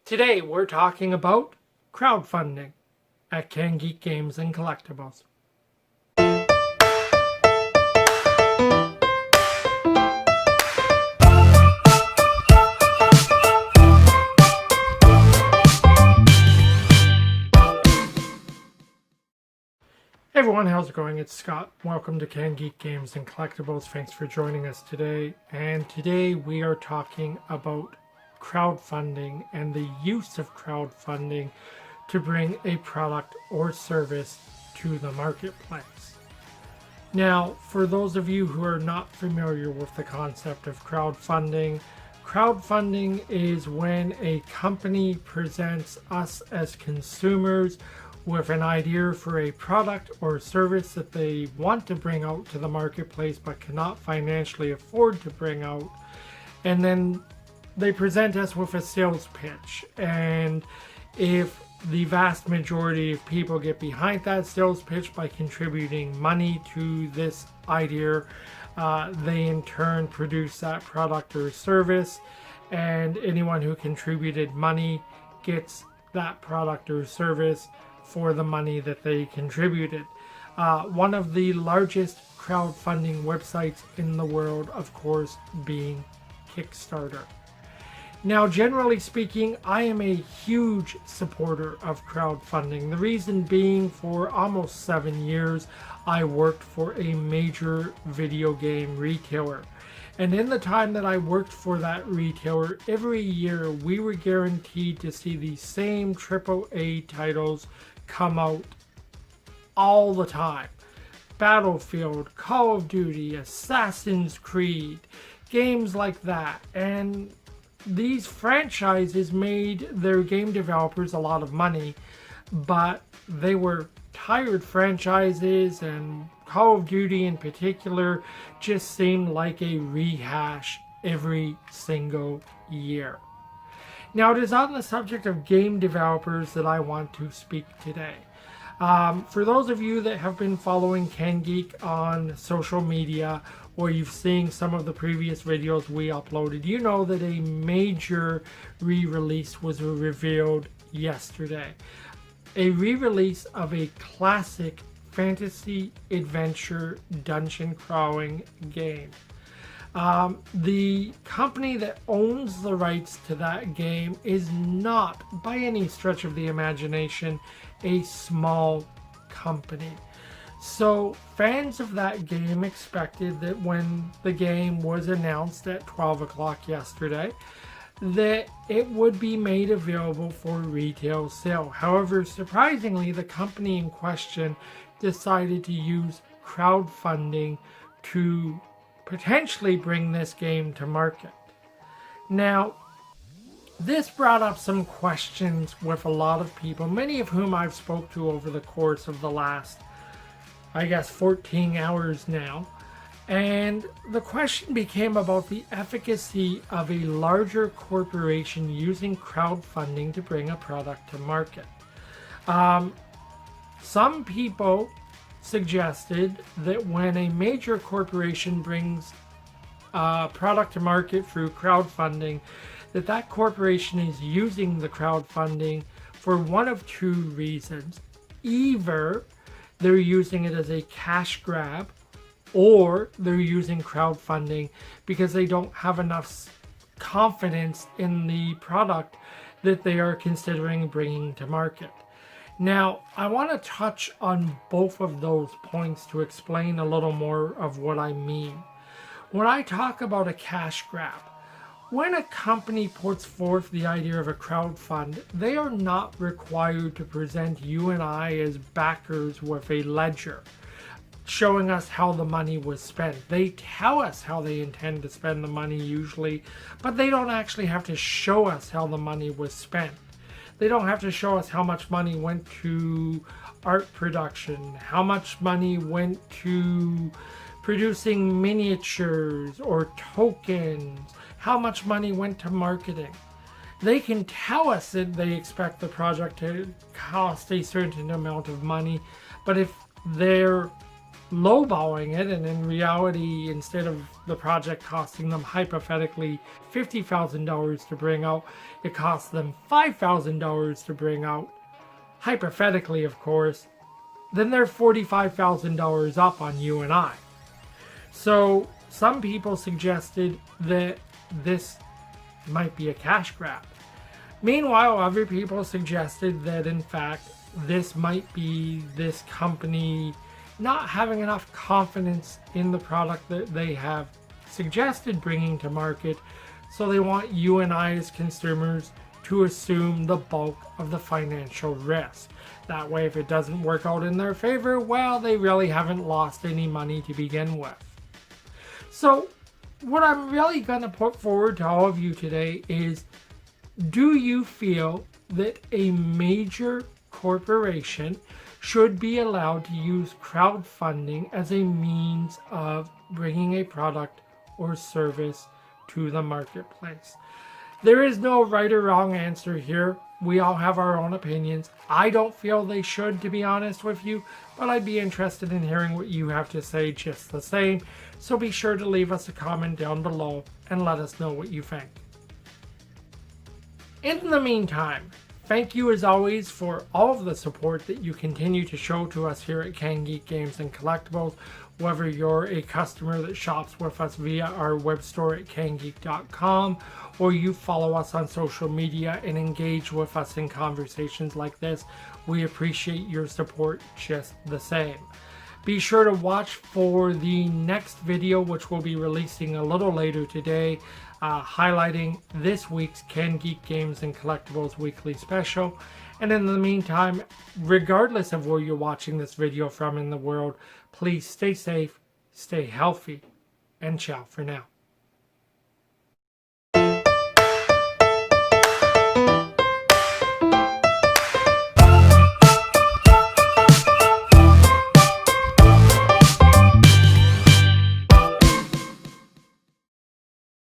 Today we're talking about crowdfunding at CanGeek Games and Collectibles. Hey everyone, how's it going? It's Scott. Welcome to CanGeek Games and Collectibles. Thanks for joining us today. And today we are talking about crowdfunding and the use of crowdfunding to bring a product or service to the marketplace. Now, for those of you who are not familiar with the concept of crowdfunding, crowdfunding is when a company presents us as consumers with an idea for a product or service that they want to bring out to the marketplace but cannot financially afford to bring out. And then they present us with a sales pitch. And if the vast majority of people get behind that sales pitch by contributing money to this idea, they in turn produce that product or service. And anyone who contributed money gets that product or service for the money that they contributed. One of the largest crowdfunding websites in the world, of course, being Kickstarter. Now, generally speaking, I am a huge supporter of crowdfunding. The reason being, for almost 7 years, I worked for a major video game retailer. And in the time that I worked for that retailer, every year we were guaranteed to see the same AAA titles come out all the time. Battlefield, Call of Duty, Assassin's Creed, games like that. And these franchises made their game developers a lot of money, but they were tired franchises, and Call of Duty in particular just seemed like a rehash every single year. Now, it is on the subject of game developers that I want to speak today. For those of you that have been following CanGeek on social media, or you've seen some of the previous videos we uploaded, you know that a major re-release was revealed yesterday. A re-release of a classic fantasy adventure dungeon crawling game. The company that owns the rights to that game is not, by any stretch of the imagination, a small company. So fans of that game expected that when the game was announced at 12 o'clock yesterday, that it would be made available for retail sale. However, surprisingly, the company in question decided to use crowdfunding to potentially bring this game to market. Now, this brought up some questions with a lot of people, many of whom I've spoke to over the course of the last, 14 hours now. And the question became about the efficacy of a larger corporation using crowdfunding to bring a product to market. Some people suggested that when a major corporation brings a product to market through crowdfunding, that corporation is using the crowdfunding for one of two reasons. Either they're using it as a cash grab, or they're using crowdfunding because they don't have enough confidence in the product that they are considering bringing to market. Now, I want to touch on both of those points to explain a little more of what I mean. When I talk about a cash grab, when a company puts forth the idea of a crowdfund, they are not required to present you and I as backers with a ledger showing us how the money was spent. They tell us how they intend to spend the money usually, but they don't actually have to show us how the money was spent. They don't have to show us how much money went to art production, how much money went to producing miniatures or tokens, how much money went to marketing. They can tell us that they expect the project to cost a certain amount of money, but if their lowballing it, and in reality, instead of the project costing them hypothetically $50,000 to bring out, it costs them $5,000 to bring out, hypothetically of course, then they're $45,000 up on you and I. So some people suggested that this might be a cash grab. Meanwhile, other people suggested that in fact this might be this company not having enough confidence in the product that they have suggested bringing to market, so they want you and I as consumers to assume the bulk of the financial risk. That way, if it doesn't work out in their favor, well, they really haven't lost any money to begin with. So what I'm really going to put forward to all of you today is, do you feel that a major corporation should be allowed to use crowdfunding as a means of bringing a product or service to the marketplace? There is no right or wrong answer here. We all have our own opinions. I don't feel they should, to be honest with you, but I'd be interested in hearing what you have to say just the same. So be sure to leave us a comment down below and let us know what you think. In the meantime, thank you as always for all of the support that you continue to show to us here at CanGeek Games and Collectibles, whether you're a customer that shops with us via our web store at cangeek.com, or you follow us on social media and engage with us in conversations like this. We appreciate your support just the same. Be sure to watch for the next video, which we'll be releasing a little later today, highlighting this week's CanGeek Games and Collectibles weekly special. And in the meantime, regardless of where you're watching this video from in the world, please stay safe, stay healthy, and ciao for now.